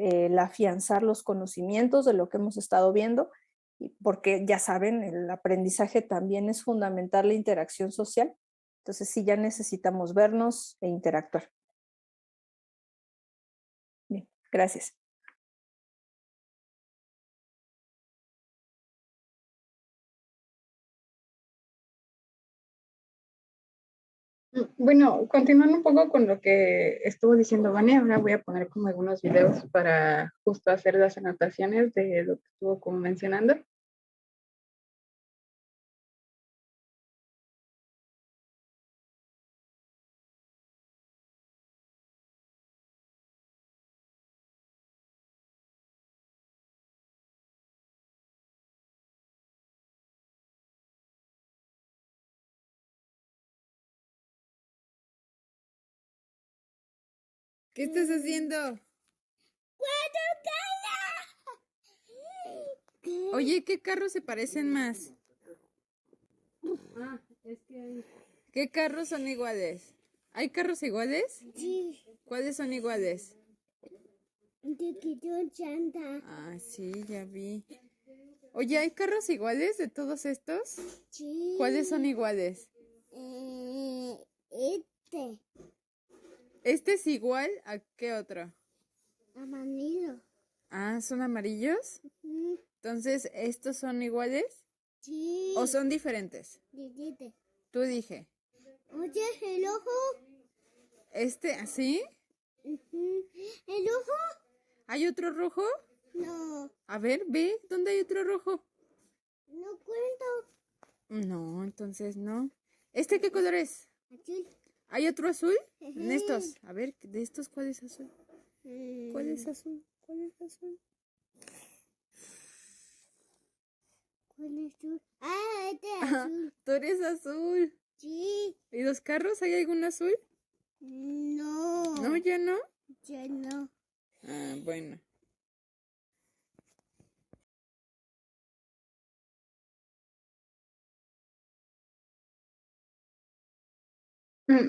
el afianzar los conocimientos de lo que hemos estado viendo, porque ya saben, el aprendizaje también es fundamental la interacción social. Entonces sí, ya necesitamos vernos e interactuar. Bien, gracias. Bueno, continuando un poco con lo que estuvo diciendo Vane, ahora voy a poner como algunos videos para justo hacer las anotaciones de lo que estuvo como mencionando. ¿Qué estás haciendo? Oye, ¿qué carros se parecen más? Es que hay... ¿Qué carros son iguales? ¿Hay carros iguales? Sí. ¿Cuáles son iguales? Te quitó chanta. Ah, sí, ya vi. Oye, ¿hay carros iguales de todos estos? Sí. ¿Cuáles son iguales? Este. ¿Este es igual a qué otro? Amarillo. Ah, ¿son amarillos? Entonces, ¿estos son iguales? Sí. ¿O son diferentes? Dijiste. Tú dije. Oye, el ojo. ¿Este así? ¿El ojo? ¿Hay otro rojo? No. A ver, ve, ¿dónde hay otro rojo? No cuento. No, entonces no. ¿Este qué color es? Azul. ¿Hay otro azul? En estos. A ver, de estos, ¿cuál es azul? ¿Cuál es azul? ¿Cuál es azul? ¿Cuál es azul? Ah, este es Ah, azul. tú eres azul. Sí. ¿Y los carros? ¿Hay algún azul? No. No, ya no. Ya no. Ah, bueno.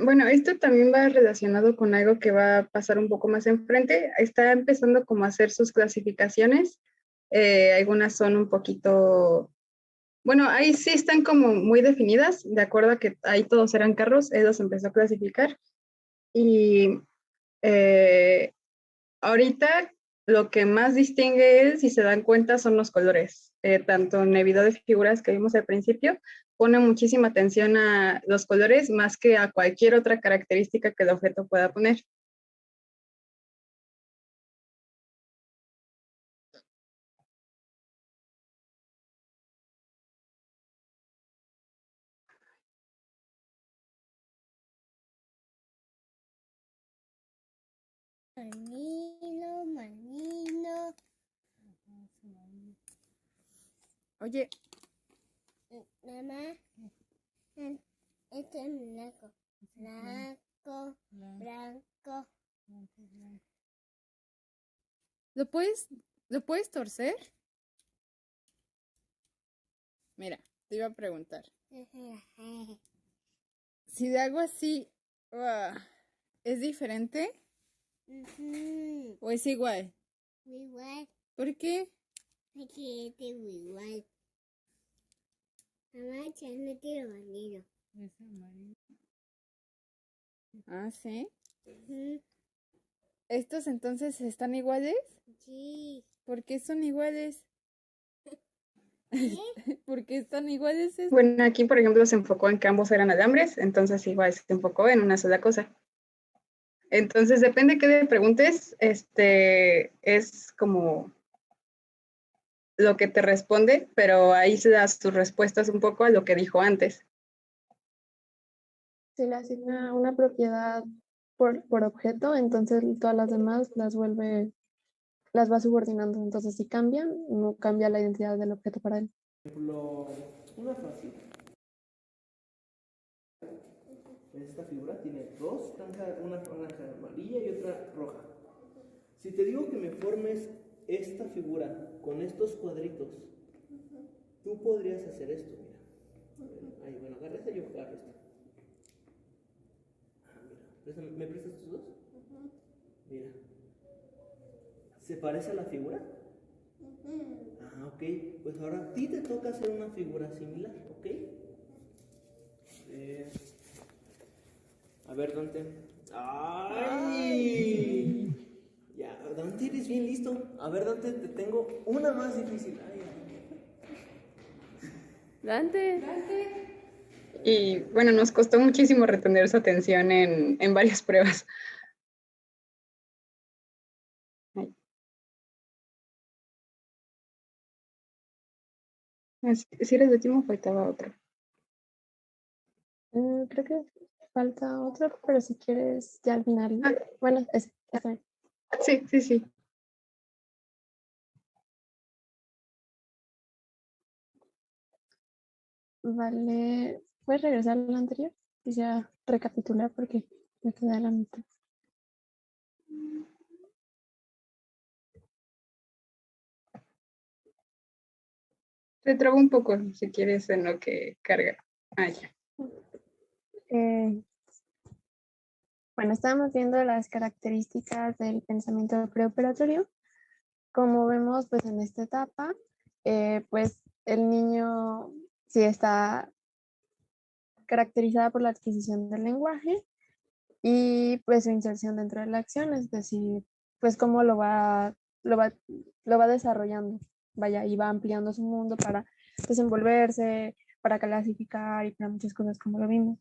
Bueno, esto también va relacionado con algo que va a pasar un poco más enfrente. Está empezando como a hacer sus clasificaciones. Algunas son un poquito, bueno, ahí sí están como muy definidas, de acuerdo a que ahí todos eran carros, él los empezó a clasificar. Y ahorita lo que más distingue él, si se dan cuenta, son los colores. Tanto en el video de figuras que vimos al principio, pone muchísima atención a los colores más que a cualquier otra característica que el objeto pueda poner. Manilo, manilo. Oye, Mamá. Este es blanco. Blanco, blanco. ¿lo puedes torcer? Mira, te iba a preguntar. Si le hago así, ¿es diferente o es igual? Igual. ¿Por qué? Aquí este igual. Mamá, ya no quiero manilo. Ah, sí. ¿Estos entonces están iguales? Sí. ¿Por qué son iguales? ¿Por qué están iguales estos? Bueno, aquí, por ejemplo, se enfocó en que ambos eran alambres, entonces igual se enfocó en una sola cosa. Entonces, depende de qué le preguntes, es como lo que te responde, pero ahí se das tus respuestas un poco a lo que dijo antes. Se le asigna una propiedad por objeto, entonces todas las demás las va subordinando. Entonces, si cambian, no cambia la identidad del objeto para él. Por ejemplo, una fácil. Esta figura tiene dos franjas, una franja amarilla y otra roja. Si te digo que me formes esta figura con estos cuadritos, tú podrías hacer esto, mira. Ahí, bueno, agarra esta y yo agarro esta. Mira, ¿me prestas tus dos? Mira. ¿Se parece a la figura? Ah, ok. Pues ahora a ti te toca hacer una figura similar, ¿ok? A ver, Dante. ¡Ay! Ya, Dante, eres bien listo. A ver, Dante, te tengo una más difícil. Ay, Dante. Y bueno, nos costó muchísimo retener su atención en varias pruebas. Ay. Si eres de último, faltaba otro. Creo que falta otro, pero si quieres ya al final. Ah. Bueno, está bien. Sí. Vale, ¿puedes regresar a lo anterior? Quisiera recapitular porque me quedé a la mitad. Se trabó un poco, si quieres, en lo que carga. Ah, ya. Bueno, estábamos viendo las características del pensamiento preoperatorio. Como vemos, pues en esta etapa, pues el niño sí está caracterizada por la adquisición del lenguaje y pues su inserción dentro de la acción, es decir, pues cómo lo va desarrollando, vaya, y va ampliando su mundo para desenvolverse, para clasificar y para muchas cosas como lo vimos.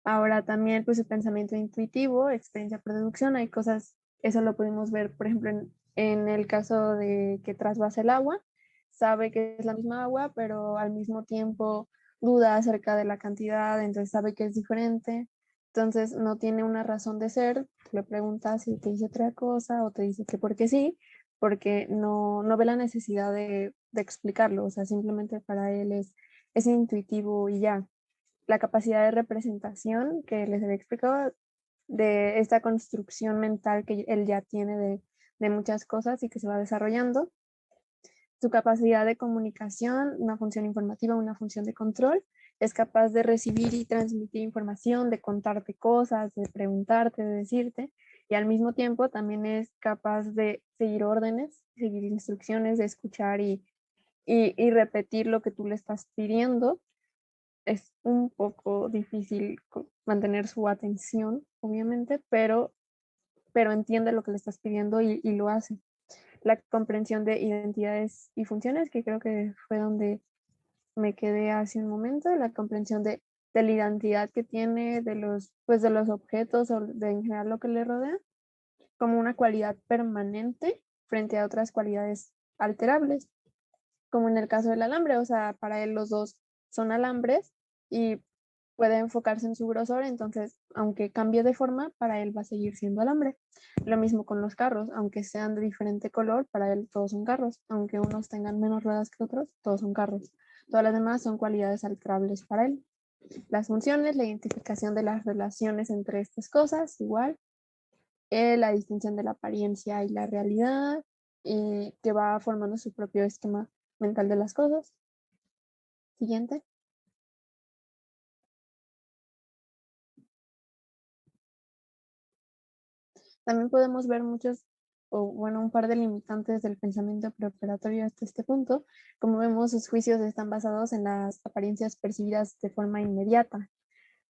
Ahora también pues el pensamiento intuitivo, experiencia por deducción, hay cosas, eso lo pudimos ver, por ejemplo, en el caso de que trasvase el agua, sabe que es la misma agua, pero al mismo tiempo duda acerca de la cantidad, entonces sabe que es diferente, entonces no tiene una razón de ser, tú le preguntas si te dice otra cosa o te dice que porque sí, porque no ve la necesidad de explicarlo, o sea, simplemente para él es intuitivo y ya. La capacidad de representación que les había explicado, de esta construcción mental que él ya tiene de muchas cosas y que se va desarrollando, su capacidad de comunicación, una función informativa, una función de control, es capaz de recibir y transmitir información, de contarte cosas, de preguntarte, de decirte, y al mismo tiempo también es capaz de seguir órdenes, seguir instrucciones, de escuchar y repetir lo que tú le estás pidiendo. Es un poco difícil mantener su atención, obviamente, pero entiende lo que le estás pidiendo y lo hace. La comprensión de identidades y funciones, que creo que fue donde me quedé hace un momento, la comprensión de la identidad que tiene pues de los objetos o de en general lo que le rodea, como una cualidad permanente frente a otras cualidades alterables, como en el caso del alambre, o sea, para él los dos son alambres y puede enfocarse en su grosor, entonces, aunque cambie de forma, para él va a seguir siendo alambre. Lo mismo con los carros, aunque sean de diferente color, para él todos son carros, aunque unos tengan menos ruedas que otros, todos son carros. Todas las demás son cualidades alterables para él. Las funciones, la identificación de las relaciones entre estas cosas, igual. La distinción de la apariencia y la realidad, y que va formando su propio esquema mental de las cosas. Siguiente. También podemos ver muchos, o bueno, un par de limitantes del pensamiento preoperatorio hasta este punto. Como vemos, sus juicios están basados en las apariencias percibidas de forma inmediata.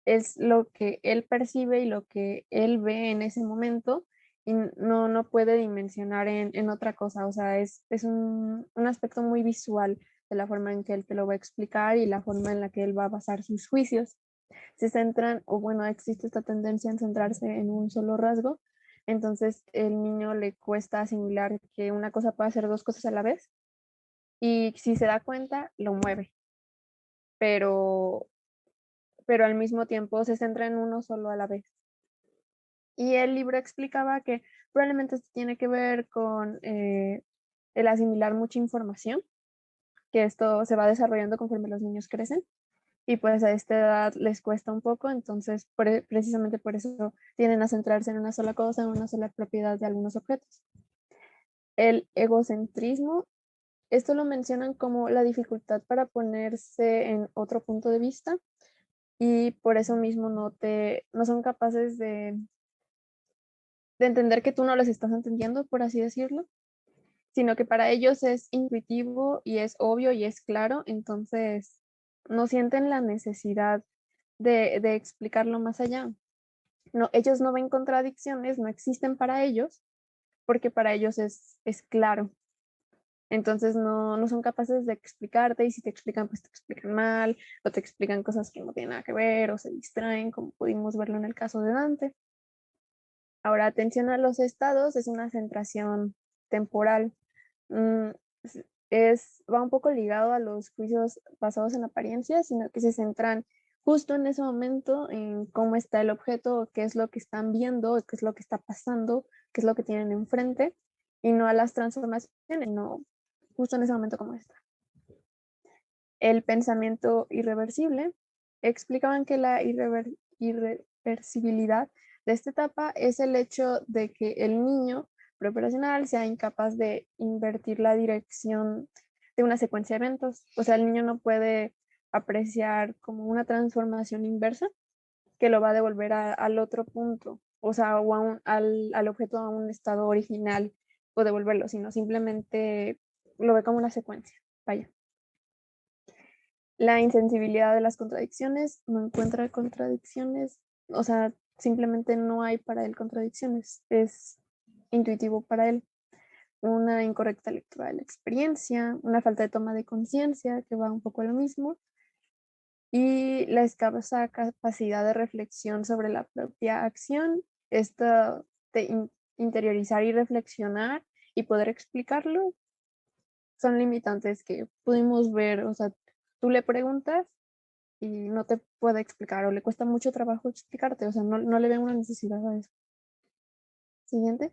Es lo que él percibe y lo que él ve en ese momento y no puede dimensionar en otra cosa. O sea, es un aspecto muy visual de la forma en que él te lo va a explicar y la forma en la que él va a basar sus juicios. Se centran, o bueno, existe esta tendencia en centrarse en un solo rasgo, entonces el niño le cuesta asimilar que una cosa puede hacer dos cosas a la vez y si se da cuenta, lo mueve, pero, pero al mismo tiempo se centra en uno solo a la vez. Y el libro explicaba que probablemente esto tiene que ver con el asimilar mucha información, que esto se va desarrollando conforme los niños crecen y pues a esta edad les cuesta un poco, entonces precisamente por eso tienden a centrarse en una sola cosa, en una sola propiedad de algunos objetos. El egocentrismo, esto lo mencionan como la dificultad para ponerse en otro punto de vista y por eso mismo no son capaces de entender que tú no los estás entendiendo, por así decirlo, sino que para ellos es intuitivo y es obvio y es claro, entonces no sienten la necesidad de explicarlo más allá. No, ellos no ven contradicciones, no existen para ellos, porque para ellos es claro. Entonces no son capaces de explicarte y si te explican, pues te explican mal o te explican cosas que no tienen nada que ver o se distraen, como pudimos verlo en el caso de Dante. Ahora, atención a los estados es una centración temporal. Mm, va un poco ligado a los juicios basados en apariencias, sino que se centran justo en ese momento en cómo está el objeto, qué es lo que están viendo, qué es lo que está pasando, qué es lo que tienen enfrente, y no a las transformaciones, no justo en ese momento como está. El pensamiento irreversible explicaban que la irreversibilidad de esta etapa es el hecho de que el niño preoperacional sea incapaz de invertir la dirección de una secuencia de eventos. O sea, el niño no puede apreciar como una transformación inversa que lo va a devolver al otro punto, o sea, o al objeto a un estado original o devolverlo, sino simplemente lo ve como una secuencia. Vaya. La insensibilidad de las contradicciones, no encuentra contradicciones, o sea, simplemente no hay para él contradicciones, es intuitivo para él. Una incorrecta lectura de la experiencia, una falta de toma de conciencia, que va un poco a lo mismo, y la escasa capacidad de reflexión sobre la propia acción, esta de interiorizar y reflexionar y poder explicarlo, son limitantes que pudimos ver, o sea, tú le preguntas y no te puede explicar o le cuesta mucho trabajo explicarte, o sea, no le ven una necesidad a eso. Siguiente.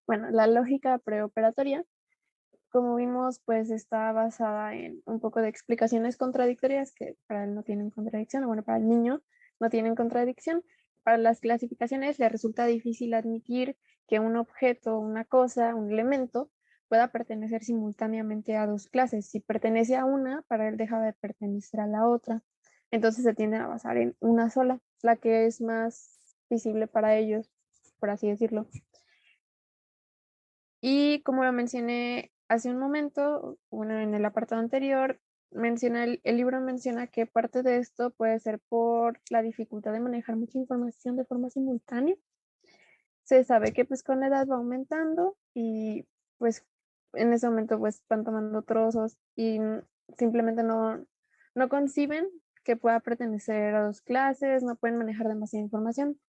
Bueno, la lógica preoperatoria, como vimos, pues está basada en un poco de explicaciones contradictorias que para él no tienen contradicción, o bueno, para el niño no tienen contradicción. Para las clasificaciones le resulta difícil admitir que un objeto, una cosa, un elemento pueda pertenecer simultáneamente a dos clases. Si pertenece a una, para él deja de pertenecer a la otra. Entonces se tienden a basar en una sola, la que es más visible para ellos, por así decirlo. Y como lo mencioné hace un momento, bueno, en el apartado anterior, el libro menciona que parte de esto puede ser por la dificultad de manejar mucha información de forma simultánea. Se sabe que pues con la edad va aumentando y pues en ese momento pues van tomando trozos y simplemente no conciben que pueda pertenecer a dos clases, no pueden manejar demasiada información.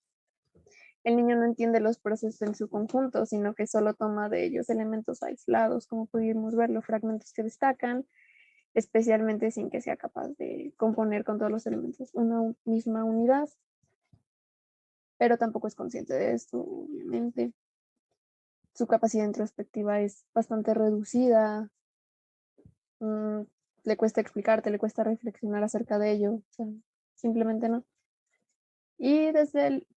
El niño no entiende los procesos en su conjunto, sino que solo toma de ellos elementos aislados, como pudimos ver, los fragmentos que destacan, especialmente sin que sea capaz de componer con todos los elementos una misma unidad, pero tampoco es consciente de esto, obviamente. Su capacidad introspectiva es bastante reducida, le cuesta explicarte, le cuesta reflexionar acerca de ello, o sea, simplemente no. Y desde el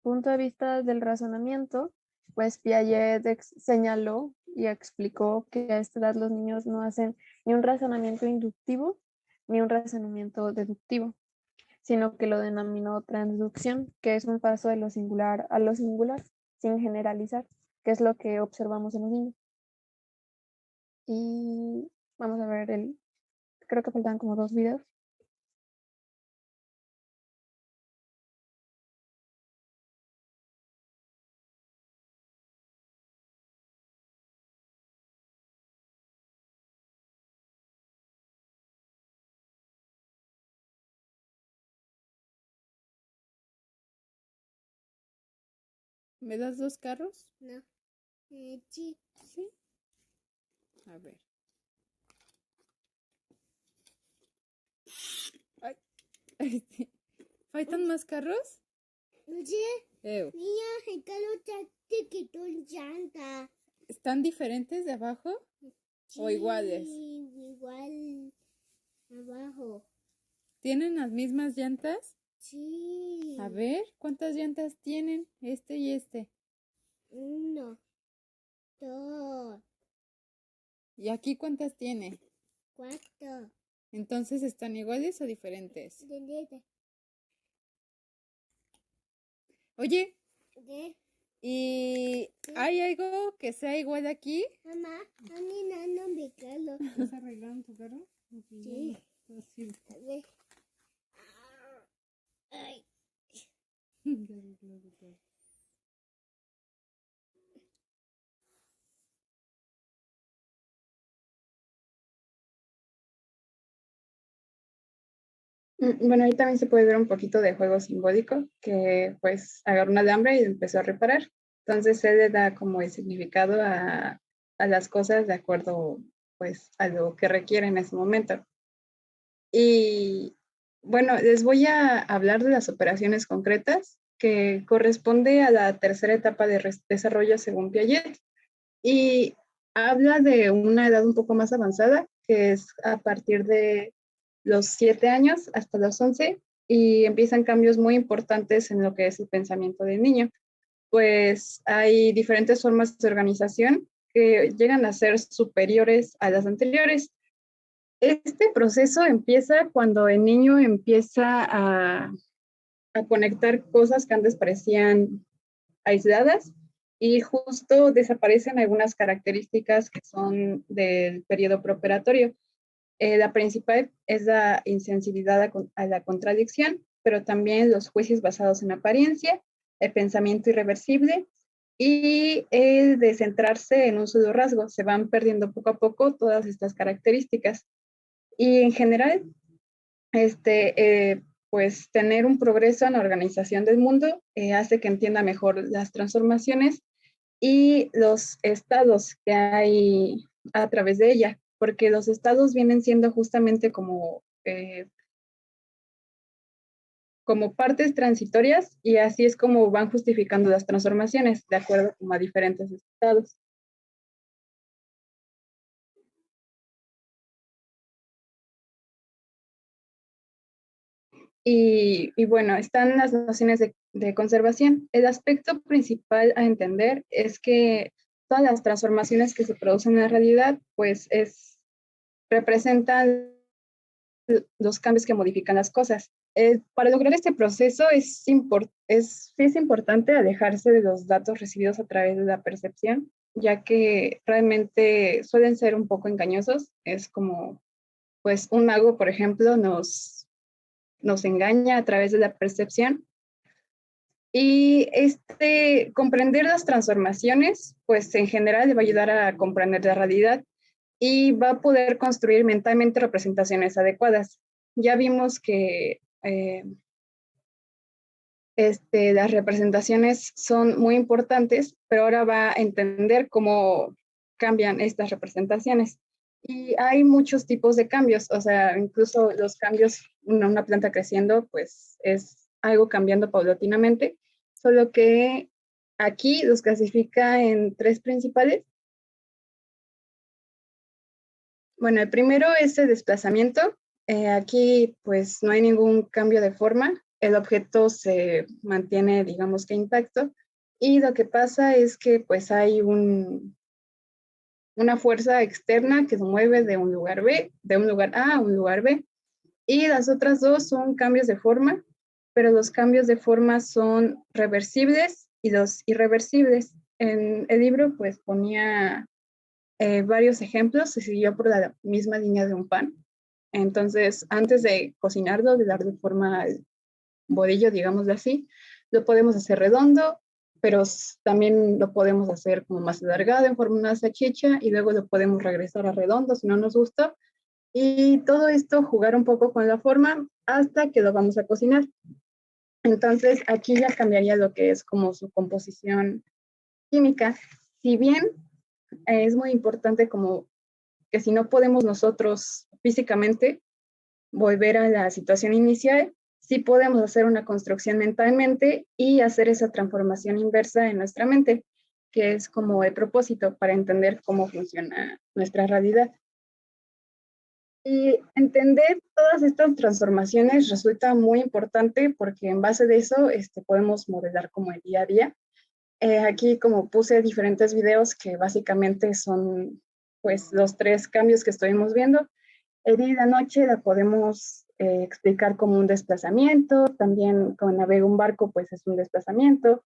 punto de vista del razonamiento, pues Piaget señaló y explicó que a esta edad los niños no hacen ni un razonamiento inductivo ni un razonamiento deductivo, sino que lo denominó transducción, que es un paso de lo singular a lo singular, sin generalizar, que es lo que observamos en los niños. Y vamos a ver creo que faltan como 2 videos. ¿Me das 2 carros? No. Sí. Sí. A ver. Ay. ¿Faltan más carros? Oye, Ew. mira, el carro te quitó llanta. ¿Están diferentes de abajo? ¿O iguales? Sí, igual abajo. ¿Tienen las mismas llantas? Sí. A ver, ¿cuántas llantas tienen? Este y este. 1, 2, ¿Y aquí cuántas tiene? 4, Entonces, ¿están iguales o diferentes? Oye, ¿y hay algo que sea igual aquí? Mamá, a mí no me calo. ¿Estás arreglando tu carro? Sí. A ver. Ay. Bueno, ahí también se puede ver un poquito de juego simbólico, que pues agarró un alambre y empezó a reparar. Entonces él le da como el significado a las cosas de acuerdo pues a lo que requiere en ese momento. Y bueno, les voy a hablar de las operaciones concretas que corresponde a la tercera etapa de desarrollo según Piaget. Y habla de una edad un poco más avanzada, que es a partir de los 7 años hasta los 11, y empiezan cambios muy importantes en lo que es el pensamiento del niño. Pues hay diferentes formas de organización que llegan a ser superiores a las anteriores. Este proceso empieza cuando el niño empieza a conectar cosas que antes parecían aisladas y justo desaparecen algunas características que son del periodo preoperatorio. La principal es la insensibilidad a la contradicción, pero también los juicios basados en apariencia, el pensamiento irreversible y el de centrarse en un solo rasgo. Se van perdiendo poco a poco todas estas características. Y en general, pues tener un progreso en la organización del mundo hace que entienda mejor las transformaciones y los estados que hay a través de ella, porque los estados vienen siendo justamente como partes transitorias y así es como van justificando las transformaciones de acuerdo como a diferentes estados. Y bueno, están las nociones de conservación. El aspecto principal a entender es que todas las transformaciones que se producen en la realidad, pues representan los cambios que modifican las cosas. Para lograr este proceso es importante alejarse de los datos recibidos a través de la percepción, ya que realmente suelen ser un poco engañosos. Es como, pues, un mago, por ejemplo, nos engaña a través de la percepción. Y comprender las transformaciones, pues en general le va a ayudar a comprender la realidad y va a poder construir mentalmente representaciones adecuadas. Ya vimos que las representaciones son muy importantes, pero ahora va a entender cómo cambian estas representaciones. Y hay muchos tipos de cambios, o sea, incluso los cambios, una planta creciendo, pues es algo cambiando paulatinamente, solo que aquí los clasifica en 3 principales. Bueno, el primero es el desplazamiento. Aquí pues no hay ningún cambio de forma, el objeto se mantiene, digamos que intacto, y lo que pasa es que pues hay una fuerza externa que se mueve de un lugar A a un lugar B, y las otras dos son cambios de forma, pero los cambios de forma son reversibles y los irreversibles. En el libro pues ponía varios ejemplos, se siguió por la misma línea de un pan. Entonces, antes de cocinarlo, de darle forma al bolillo, digámoslo así, lo podemos hacer redondo, pero también lo podemos hacer como más alargado en forma de una salchicha y luego lo podemos regresar a redondo si no nos gusta. Y todo esto jugar un poco con la forma hasta que lo vamos a cocinar. Entonces, aquí ya cambiaría lo que es como su composición química. Si bien es muy importante como que si no podemos nosotros físicamente volver a la situación inicial, sí podemos hacer una construcción mentalmente y hacer esa transformación inversa en nuestra mente, que es como el propósito para entender cómo funciona nuestra realidad. Y entender todas estas transformaciones resulta muy importante porque en base de eso podemos modelar como el día a día. Aquí como puse diferentes videos que básicamente son pues los 3 cambios que estuvimos viendo. El día y la noche la podemos explicar como un desplazamiento, también con navega un barco pues es un desplazamiento.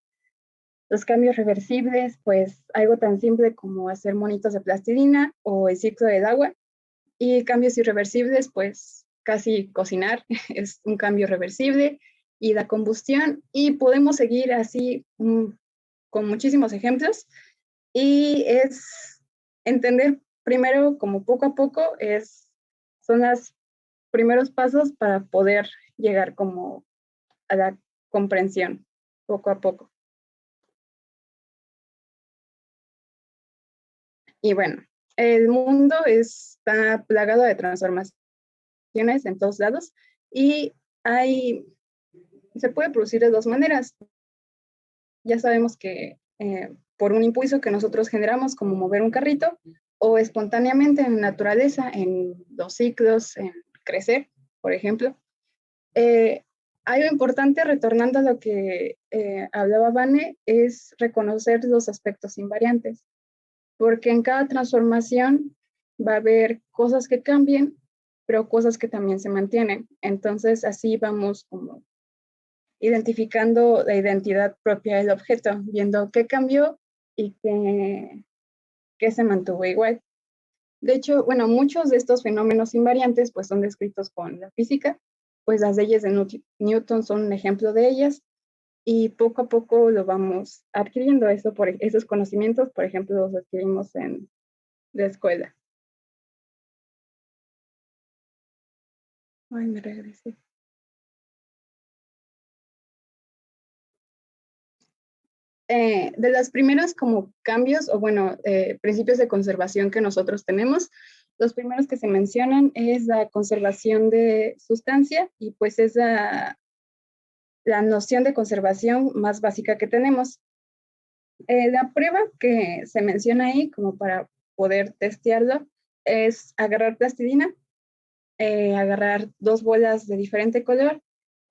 Los cambios reversibles, pues algo tan simple como hacer monitos de plastilina o el ciclo del agua. Y cambios irreversibles, pues casi cocinar es un cambio reversible y la combustión. Y podemos seguir así con muchísimos ejemplos. Y es entender primero como poco a poco son los primeros pasos para poder llegar como a la comprensión poco a poco. Y bueno, el mundo está plagado de transformaciones en todos lados y se puede producir de 2 maneras. Ya sabemos que por un impulso que nosotros generamos, como mover un carrito, o espontáneamente en la naturaleza, en los ciclos, en crecer, por ejemplo. Algo importante, retornando a lo que hablaba Vane, es reconocer los aspectos invariantes, porque en cada transformación va a haber cosas que cambien, pero cosas que también se mantienen. Entonces, así vamos como identificando la identidad propia del objeto, viendo qué cambió y qué se mantuvo igual. De hecho, bueno, muchos de estos fenómenos invariantes pues son descritos con la física, pues las leyes de Newton son un ejemplo de ellas y poco a poco lo vamos adquiriendo esos conocimientos, por ejemplo, los adquirimos en la escuela. Ay, me regresé. De los primeros como cambios o bueno, principios de conservación que nosotros tenemos, los primeros que se mencionan es la conservación de sustancia y pues es la noción de conservación más básica que tenemos. La prueba que se menciona ahí como para poder testearlo es agarrar plastilina, agarrar 2 bolas de diferente color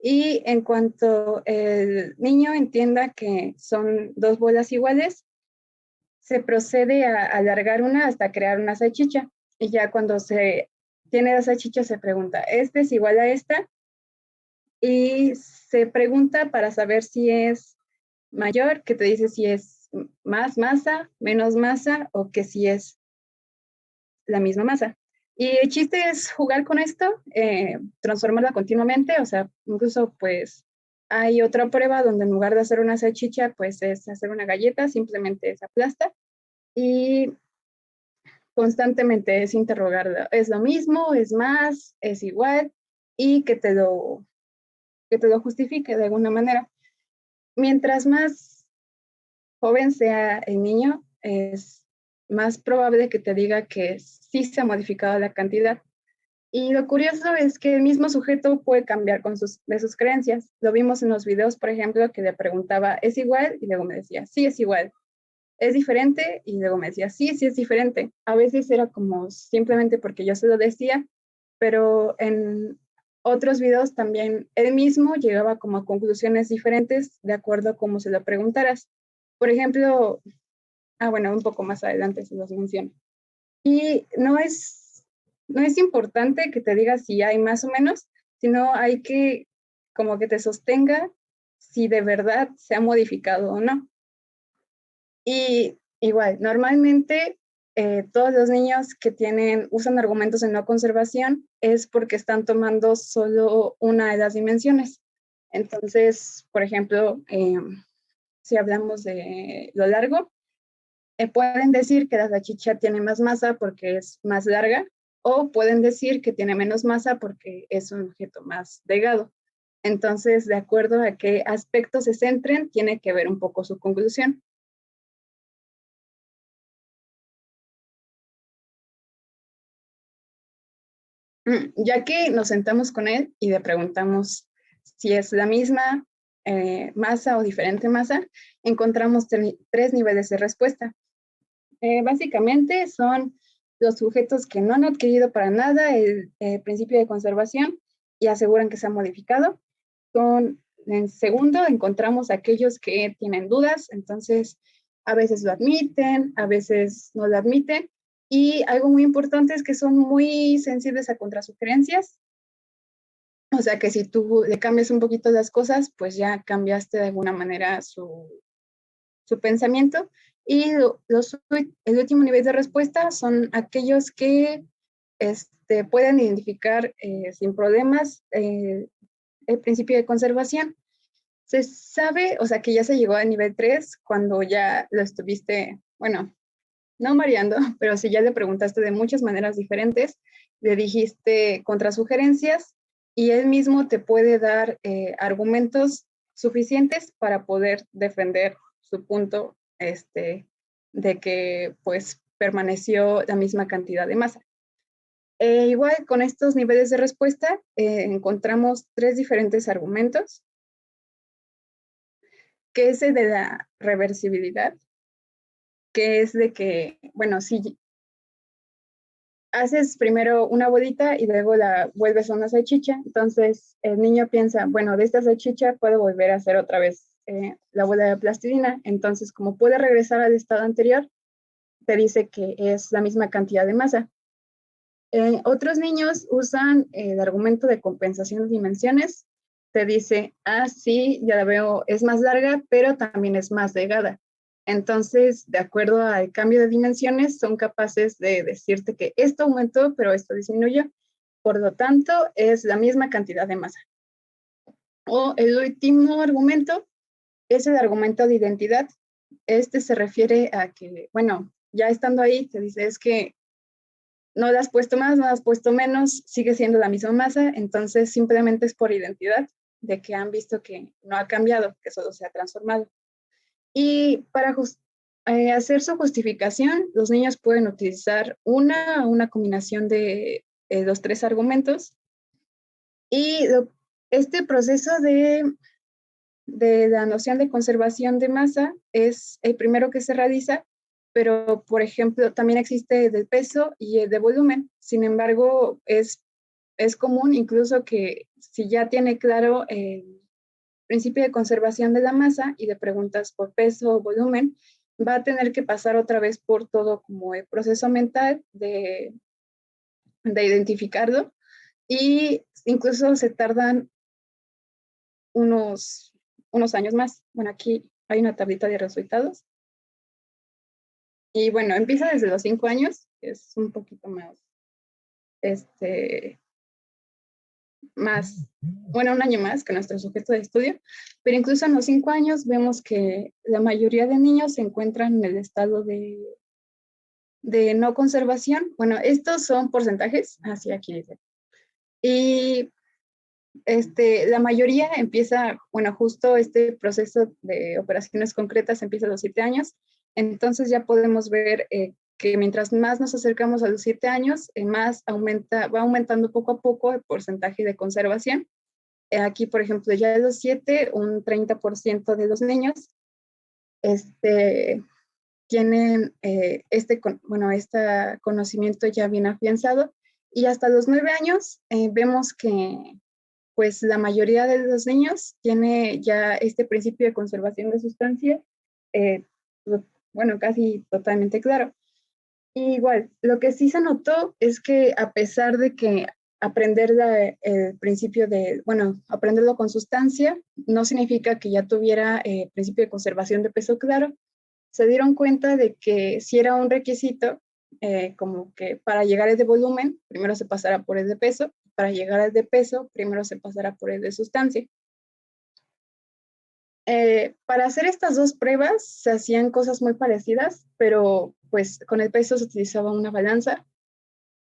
y en cuanto el niño entienda que son 2 bolas iguales, se procede a alargar una hasta crear una salchicha. Y ya cuando se tiene la salchicha se pregunta, ¿este es igual a esta? Y se pregunta para saber si es mayor, que te dice si es más masa, menos masa o que si es la misma masa. Y el chiste es jugar con esto, transformarla continuamente, o sea, incluso pues hay otra prueba donde en lugar de hacer una salchicha, pues es hacer una galleta, simplemente se aplasta y constantemente es interrogarla, ¿es lo mismo, es más, es igual? Y que te lo justifique de alguna manera. Mientras más joven sea el niño, es más probable que te diga que sí se ha modificado la cantidad. Y lo curioso es que el mismo sujeto puede cambiar de sus creencias. Lo vimos en los videos, por ejemplo, que le preguntaba, ¿es igual? Y luego me decía, sí, es igual. ¿Es diferente? Y luego me decía, sí, sí es diferente. A veces era como simplemente porque yo se lo decía, pero en otros videos también él mismo llegaba como a conclusiones diferentes de acuerdo a cómo se lo preguntaras. Por ejemplo, bueno, un poco más adelante se los menciono. Y no es importante que te diga si hay más o menos, sino hay que como que te sostenga si de verdad se ha modificado o no. Y igual, normalmente todos los niños que usan argumentos en no conservación es porque están tomando solo una de las dimensiones. Entonces, por ejemplo, si hablamos de lo largo, pueden decir que la salchicha tiene más masa porque es más larga, o pueden decir que tiene menos masa porque es un objeto más delgado. Entonces, de acuerdo a qué aspectos se centren, tiene que ver un poco su conclusión. Ya que nos sentamos con él y le preguntamos si es la misma masa o diferente masa, encontramos 3 niveles de respuesta. Básicamente son los sujetos que no han adquirido para nada el principio de conservación y aseguran que se ha modificado. Son En segundo, encontramos aquellos que tienen dudas, entonces a veces lo admiten, a veces no lo admiten. Y algo muy importante es que son muy sensibles a contrasugerencias. O sea que si tú le cambias un poquito las cosas, pues ya cambiaste de alguna manera su pensamiento. Y el último nivel de respuesta son aquellos que pueden identificar sin problemas el principio de conservación. Se sabe, o sea, que ya se llegó a nivel 3 cuando ya lo estuviste, bueno, no mareando, pero si ya le preguntaste de muchas maneras diferentes, le dijiste contrasugerencias y él mismo te puede dar argumentos suficientes para poder defender su punto de que pues permaneció la misma cantidad de masa. Igual con estos niveles de respuesta encontramos 3 diferentes argumentos, que es el de la reversibilidad, que es de que, bueno, si haces primero una bolita y luego la vuelves a una salchicha, entonces el niño piensa, bueno, de esta salchicha puedo volver a hacer otra vez la bola de plastilina, entonces como puede regresar al estado anterior, te dice que es la misma cantidad de masa. Otros niños usan el argumento de compensación de dimensiones, te dice, ah, sí, ya la veo, es más larga, pero también es más delgada. Entonces, de acuerdo al cambio de dimensiones, son capaces de decirte que esto aumentó, pero esto disminuyó. Por lo tanto, es la misma cantidad de masa. O el último argumento es el argumento de identidad. Este se refiere a que, bueno, ya estando ahí, te dice, es que no le has puesto más, no le has puesto menos, sigue siendo la misma masa, entonces simplemente es por identidad, de que han visto que no ha cambiado, que solo se ha transformado. Y para hacer su justificación, los niños pueden utilizar una combinación de los 3 argumentos. Y este proceso de la noción de conservación de masa es el primero que se realiza, pero por ejemplo también existe el de peso y el de volumen. Sin embargo, es común incluso que si ya tiene claro el principio de conservación de la masa y de preguntas por peso o volumen, va a tener que pasar otra vez por todo como el proceso mental de identificarlo, y incluso se tardan unos años más. Bueno, aquí hay una tablita de resultados. Y bueno, empieza desde los 5 años, que es un poquito más, bueno, un año más que nuestro sujeto de estudio, pero incluso en los 5 años vemos que la mayoría de niños se encuentran en el estado de no conservación. Bueno, estos son porcentajes, así aquí dice. Y la mayoría empieza, bueno, justo este proceso de operaciones concretas empieza a los 7 años, entonces ya podemos ver que mientras más nos acercamos a los 7 años, más va aumentando poco a poco el porcentaje de conservación. Aquí, por ejemplo, ya de los 7, un 30% de los niños tienen este conocimiento ya bien afianzado, y hasta los 9 años vemos que pues la mayoría de los niños tiene ya este principio de conservación de sustancia, bueno, casi totalmente claro. Y igual, lo que sí se notó es que a pesar de que aprender el principio de, bueno, aprenderlo con sustancia, no significa que ya tuviera principio de conservación de peso claro, se dieron cuenta de que si era un requisito, como que para llegar al de volumen, primero se pasará por el de peso, para llegar al de peso, primero se pasará por el de sustancia. Para hacer estas 2 pruebas se hacían cosas muy parecidas, pero pues con el peso se utilizaba una balanza,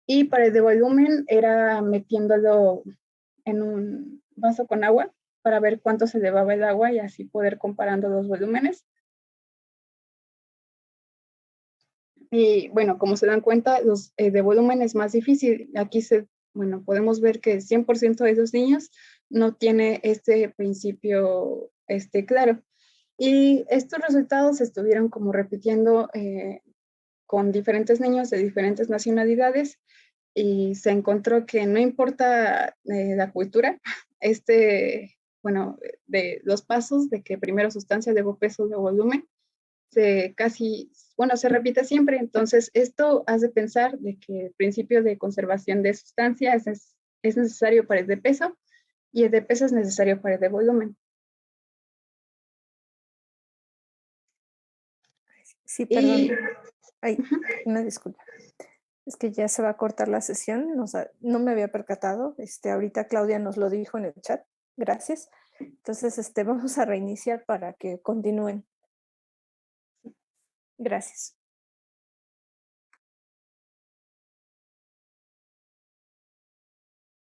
y para el de volumen era metiéndolo en un vaso con agua para ver cuánto se elevaba el agua y así poder comparando los volúmenes. Y bueno, como se dan cuenta, los de volumen es más difícil. Aquí bueno, podemos ver que el 100% de los niños no tiene este principio claro. Y estos resultados se estuvieron como repitiendo con diferentes niños de diferentes nacionalidades, y se encontró que no importa la cultura, bueno, de los pasos de que primero sustancia, luego peso, luego volumen, se repite siempre. Entonces, esto hace pensar de que el principio de conservación de sustancia es necesario para el de peso y el de peso es necesario para el de volumen. Sí, perdón. Y, Ay, una disculpa. Es que ya se va a cortar la sesión. No me había percatado. Ahorita Claudia nos lo dijo en el chat. Gracias. Entonces, vamos a reiniciar para que continúen. Gracias.